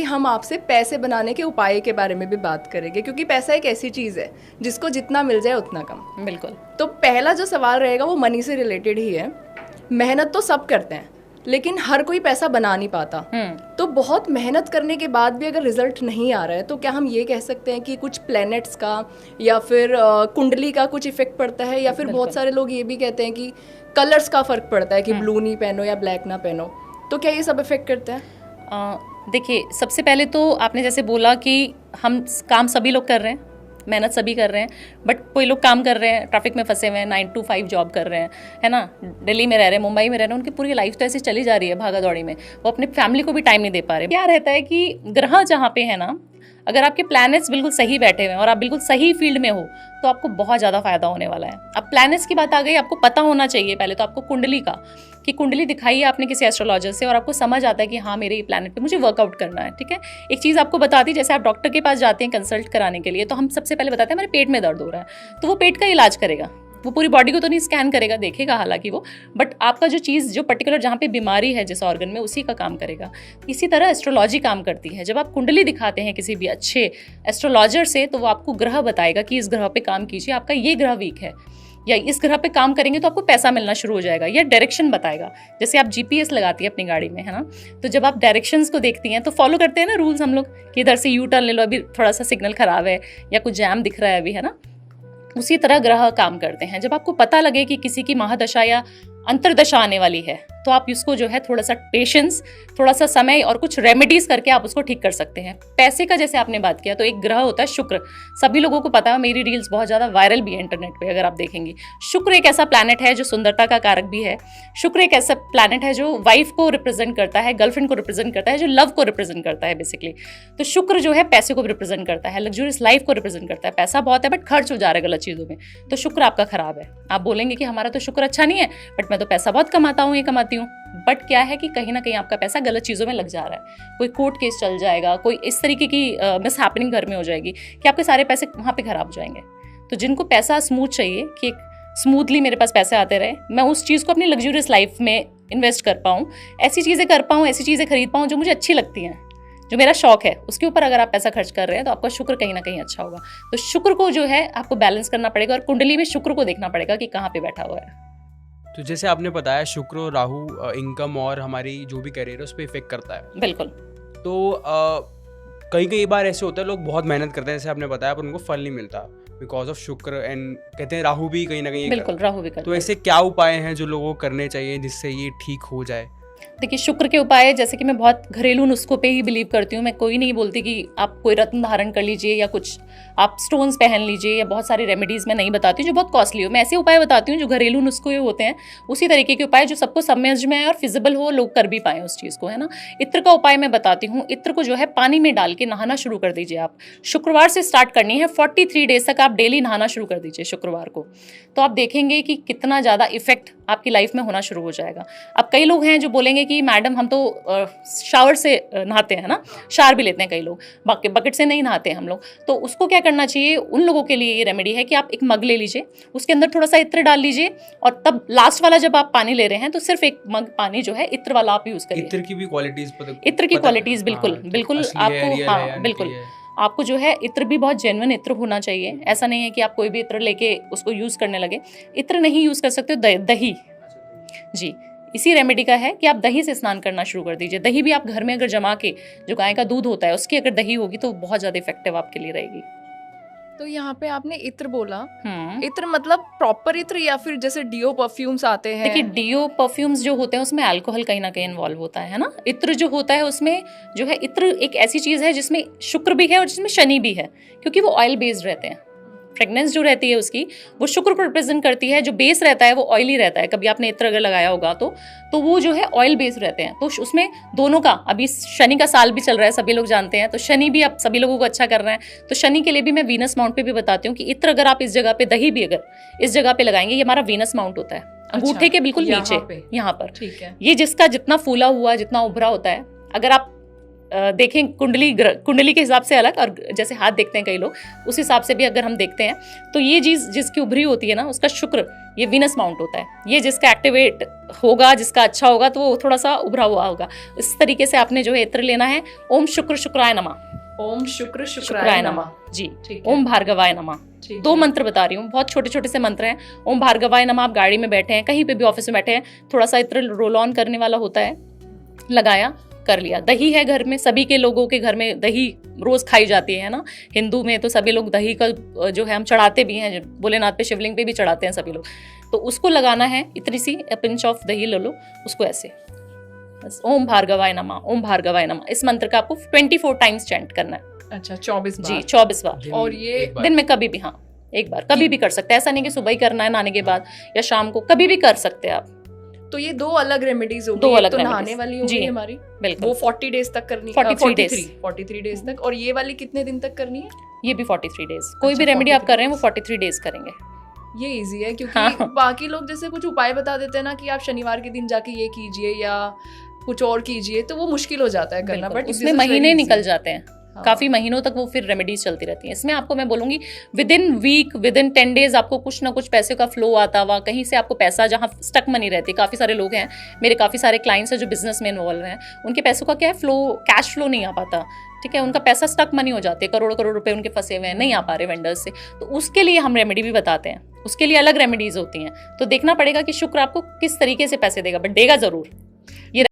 हम आपसे पैसे बनाने के उपाय के बारे में भी बात करेंगे, क्योंकि पैसा एक ऐसी चीज़ है जिसको जितना मिल जाए उतना कम। बिल्कुल। तो पहला जो सवाल रहेगा वो मनी से रिलेटेड ही है। मेहनत तो सब करते हैं, लेकिन हर कोई पैसा बना नहीं पाता। तो बहुत मेहनत करने के बाद भी अगर रिजल्ट नहीं आ रहा है, तो क्या हम ये कह सकते हैं कि कुछ प्लैनेट्स का या फिर कुंडली का कुछ इफेक्ट पड़ता है, या फिर बहुत सारे लोग ये भी कहते हैं कि कलर्स का फर्क पड़ता है कि ब्लू नहीं पहनो या ब्लैक ना पहनो, तो क्या ये सब इफेक्ट करता है? देखिए, सबसे पहले तो आपने जैसे बोला कि हम काम सभी लोग कर रहे हैं, मेहनत सभी कर रहे हैं, बट कोई लोग काम कर रहे हैं, ट्रैफिक में फंसे हुए हैं, 9 to 5 जॉब कर रहे हैं, है ना, दिल्ली में रह रहे हैं, मुंबई में रह रहे हैं, उनकी पूरी लाइफ तो ऐसे चली जा रही है भागा दौड़ी में, वो अपने फैमिली को भी टाइम नहीं दे पा रहे। क्या रहता है कि ग्रह जहाँ पे है ना, अगर आपके प्लैनेट्स बिल्कुल सही बैठे हुए हैं और आप बिल्कुल सही फील्ड में हो तो आपको बहुत ज़्यादा फायदा होने वाला है। अब प्लैनेट्स की बात आ गई, आपको पता होना चाहिए पहले तो आपको कुंडली का, कि कुंडली दिखाई है आपने किसी एस्ट्रोलॉजर से और आपको समझ आता है कि हाँ मेरे प्लैनेट पे मुझे वर्कआउट करना है। ठीक है, एक चीज़ आपको बताती, जैसे आप डॉक्टर के पास जाते हैं कंसल्ट कराने के लिए, तो हम सबसे पहले बताते हैं हमारे पेट में दर्द हो रहा है, तो वो पेट का इलाज करेगा, वो पूरी बॉडी को तो नहीं स्कैन करेगा, देखेगा हालांकि वो, बट आपका जो चीज़ जो पर्टिकुलर जहाँ पे बीमारी है जिस ऑर्गन में, उसी का काम करेगा। इसी तरह एस्ट्रोलॉजी काम करती है। जब आप कुंडली दिखाते हैं किसी भी अच्छे एस्ट्रोलॉजर से, तो वो आपको ग्रह बताएगा कि इस ग्रह पे काम कीजिए, आपका ये ग्रह वीक है, या इस ग्रह पे काम करेंगे तो आपको पैसा मिलना शुरू हो जाएगा, या डायरेक्शन बताएगा। जैसे आप GPS लगाती है अपनी गाड़ी में, है ना, तो जब आप डायरेक्शंस को देखती हैं तो फॉलो करते हैं ना रूल्स हम लोग, कि इधर से यू टर्न ले लो, अभी थोड़ा सा सिग्नल खराब है या कुछ जैम दिख रहा है अभी, है ना, उसी तरह ग्रह काम करते हैं। जब आपको पता लगे कि किसी की महादशा या अंतरदशा आने वाली है, तो आप इसको जो है थोड़ा सा पेशेंस, थोड़ा सा समय और कुछ रेमेडीज करके आप उसको ठीक कर सकते हैं। पैसे का जैसे आपने बात किया, तो एक ग्रह होता है शुक्र, सभी लोगों को पता है, मेरी रील्स बहुत ज़्यादा वायरल भी है इंटरनेट पे, अगर आप देखेंगे। शुक्र एक ऐसा प्लैनेट है जो सुंदरता का कारक भी है। शुक्र एक ऐसा प्लैनेट है जो वाइफ को रिप्रेजेंट करता है, गर्लफ्रेंड को रिप्रेजेंट करता है, जो लव को रिप्रेजेंट करता है बेसिकली। तो शुक्र जो है पैसे को रिप्रेजेंट करता है, लग्जूरियस लाइफ को रिप्रेजेंट करता है। पैसा बहुत है बट खर्च हो जा रहा है गलत चीज़ों में, तो शुक्र आपका खराब है। आप बोलेंगे कि हमारा तो शुक्र अच्छा नहीं है, बट मैं तो पैसा बहुत कमाता हूँ, ये कमाती हूँ, बट क्या है कि कहीं ना कहीं आपका पैसा गलत चीज़ों में लग जा रहा है। कोई कोर्ट केस चल जाएगा, कोई इस तरीके की मिस हैपनिंग घर में हो जाएगी कि आपके सारे पैसे वहाँ पे खराब हो जाएंगे। तो जिनको पैसा स्मूथ चाहिए, कि एक स्मूथली मेरे पास पैसे आते रहे, मैं उस चीज़ को अपनी लग्जूरियस लाइफ में इन्वेस्ट कर पाऊँ, ऐसी चीज़ें कर पाऊँ, ऐसी चीज़ें खरीद पाऊँ जो मुझे अच्छी लगती हैं, जो मेरा शौक है, उसके ऊपर अगर आप पैसा खर्च कर रहे हैं तो आपका शुक्र कहीं ना कहीं अच्छा होगा। तो शुक्र को जो है आपको बैलेंस करना पड़ेगा और कुंडली में शुक्र को देखना पड़ेगा कि कहाँ पे बैठा हुआ है। तो जैसे आपने बताया शुक्र और राहु इनकम और हमारी जो भी करियर है उस पर इफेक्ट करता है। बिल्कुल। तो कई बार ऐसे होता है, लोग बहुत मेहनत करते हैं जैसे आपने बताया, पर उनको फल नहीं मिलता बिकॉज ऑफ शुक्र, एंड कहते हैं राहु भी कहीं ना कहीं। बिल्कुल, राहु भी करता है। तो ऐसे क्या उपाय हैं जो लोगों को करने चाहिए जिससे ये ठीक हो जाए? देखिए, शुक्र के उपाय, जैसे कि मैं बहुत घरेलू नुस्खों पे ही बिलीव करती हूँ। मैं कोई नहीं बोलती कि आप कोई रत्न धारण कर लीजिए या कुछ आप स्टोन्स पहन लीजिए, या बहुत सारी रेमेडीज़ मैं नहीं बताती हूँ जो बहुत कॉस्टली हो। मैं ऐसे उपाय बताती हूँ जो घरेलू नुस्खे होते हैं, उसी तरीके के उपाय जो सबको समझ में आए और फिजिबल हो, लोग कर भी पाएँ उस चीज़ को, है ना। इत्र का उपाय मैं बताती हूँ। इत्र को जो है पानी में डाल के नहाना शुरू कर दीजिए आप। शुक्रवार से स्टार्ट करनी है, 43 डेज तक आप डेली नहाना शुरू कर दीजिए शुक्रवार को, तो आप देखेंगे कि कितना ज़्यादा इफेक्ट आपकी लाइफ में होना शुरू हो जाएगा। अब कई लोग हैं जो बोलेंगे कि मैडम हम तो शावर से नहाते हैं ना, शावर भी लेते हैं कई लोग, बकेट से नहीं नहाते हैं हम लोग। तो उसको क्या करना चाहिए, उन लोगों के लिए ये रेमेडी है कि आप एक मग ले लीजिए, उसके अंदर थोड़ा सा इत्र डाल लीजिए, और तब लास्ट वाला जब आप पानी ले रहे हैं तो सिर्फ एक मग पानी जो है इत्र वाला आप यूज करिए। इत्र की भी क्वालिटीज इत्र की क्वालिटीज बिल्कुल बिल्कुल आपको, हाँ बिल्कुल, आपको जो है इत्र भी बहुत जेन्युइन इत्र होना चाहिए। ऐसा नहीं है कि आप कोई भी इत्र लेके उसको यूज करने लगे। इत्र नहीं यूज कर सकते हो, दही जी, इसी रेमेडी का है कि आप दही से स्नान करना शुरू कर दीजिए। दही भी आप घर में अगर जमा के, जो गाय का दूध होता है उसकी अगर दही होगी तो बहुत ज़्यादा इफेक्टिव आपके लिए रहेगी। तो यहाँ पे आपने इत्र बोला, इत्र मतलब प्रॉपर इत्र या फिर जैसे डीओ परफ्यूम्स आते हैं? देखिए, डीओ परफ्यूम्स जो होते हैं उसमें अल्कोहल कहीं ना कहीं इन्वॉल्व होता है ना। इत्र जो होता है उसमें जो है, इत्र एक ऐसी चीज़ है जिसमें शुक्र भी है और जिसमें शनि भी है, क्योंकि वो ऑयल बेस्ड रहते हैं। फ्रेगनेंस जो रहती है उसकी, वो शुक्र को रिप्रेजेंट करती है। जो बेस रहता है वो ऑयली रहता है। कभी आपने इत्र अगर लगाया होगा तो वो जो है ऑयल बेस्ड रहते हैं। तो उसमें दोनों का, अभी शनि का साल भी चल रहा है, सभी लोग जानते हैं, तो शनि भी अब सभी लोगों को अच्छा कर रहे हैं। तो शनि के लिए भी मैं वीनस माउंट पे भी बताती हूँ कि इत्र अगर आप इस जगह पे, दही भी अगर इस जगह पे लगाएंगे, ये हमारा वीनस माउंट होता है, अंगूठे के बिल्कुल नीचे यहाँ पर। ठीक है। ये जिसका जितना फूला हुआ, जितना उभरा होता है, अगर आप देखें कुंडली के हिसाब से अलग, और जैसे हाथ देखते हैं कई लोग, उस हिसाब से भी अगर हम देखते हैं तो ये चीज़ जिसकी उभरी होती है ना, उसका शुक्र ये वीनस माउंट होता है। ये जिसका एक्टिवेट होगा, जिसका अच्छा होगा, तो वो थोड़ा सा उभरा हुआ होगा। इस तरीके से आपने जो है इत्र लेना है, ओम शुक्र शुक्राय नमः, ओम शुक्र शुक्राय नमः जी, ठीक है। ओम भार्गवाय नमः। ठीक 2 है। मंत्र बता रही हूँ, बहुत छोटे छोटे से मंत्र हैं। ओम भार्गवाय नमः, आप गाड़ी में बैठे हैं, कहीं पे भी ऑफिस में बैठे हैं, थोड़ा सा इत्र रोल ऑन करने वाला होता है, लगाया, कर लिया। दही है घर में, सभी के लोगों के घर में दही रोज खाई जाती है ना, हिंदू में तो सभी लोग दही का जो है हम चढ़ाते भी हैं, भोलेनाथ पे शिवलिंग पे भी चढ़ाते हैं सभी लोग, तो उसको लगाना है। इतनी सी पिंच ऑफ दही ले लो, उसको ऐसे बस ओम भार्गवाय नमः, ओम भार्गवाय नमः, इस मंत्र का आपको 24 टाइम्स चैंट करना है। अच्छा 24 जी, बार 24 बार। और ये दिन में कभी भी, हाँ एक बार, कभी भी कर सकते हैं, ऐसा नहीं कि सुबह ही करना है नहाने के बाद या शाम को, कभी भी कर सकते हैं आप। तो ये 2 अलग रेमेडीज हो गई, दो एक अलग तो remedies। नहाने वाली हो जी, गई हमारी, बिल्कुल। वो 40 डेज तक करनी, 43 days। 43 डेज तक, और ये वाली कितने दिन तक करनी है? ये भी 43 डेज। कोई भी अच्छा, रेमेडी आप 43 कर रहे हैं वो 43 डेज करेंगे। ये इजी है, क्योंकि हाँ। बाकी लोग जैसे कुछ उपाय बता देते हैं ना कि आप शनिवार के दिन जाके ये कीजिए या कुछ और कीजिए, तो वो मुश्किल हो जाता है करना, बिल्कुल, बट उसमें महीने निकल जाते हैं, हाँ। काफी महीनों तक वो फिर रेमेडीज चलती रहती हैं। इसमें आपको मैं बोलूंगी within week, within 10 days आपको कुछ ना कुछ पैसे का फ्लो आता हुआ, कहीं से आपको पैसा, जहाँ स्टक मनी रहती है, काफी सारे लोग हैं, मेरे काफी सारे क्लाइंट्स हैं जो बिजनेस में इन्वॉल्व हैं, उनके पैसों का क्या है, फ्लो, कैश फ्लो नहीं आ पाता, ठीक है, उनका पैसा स्टक मनी हो जाते हैं, करोड़ करोड़ रुपए उनके फंसे हुए हैं, नहीं आ पा रहे वेंडर्स से, तो उसके लिए हम रेमेडी भी बताते हैं, उसके लिए अलग रेमेडीज होती हैं। तो देखना पड़ेगा कि शुक्र आपको किस तरीके से पैसे देगा, बट देगा जरूर। ये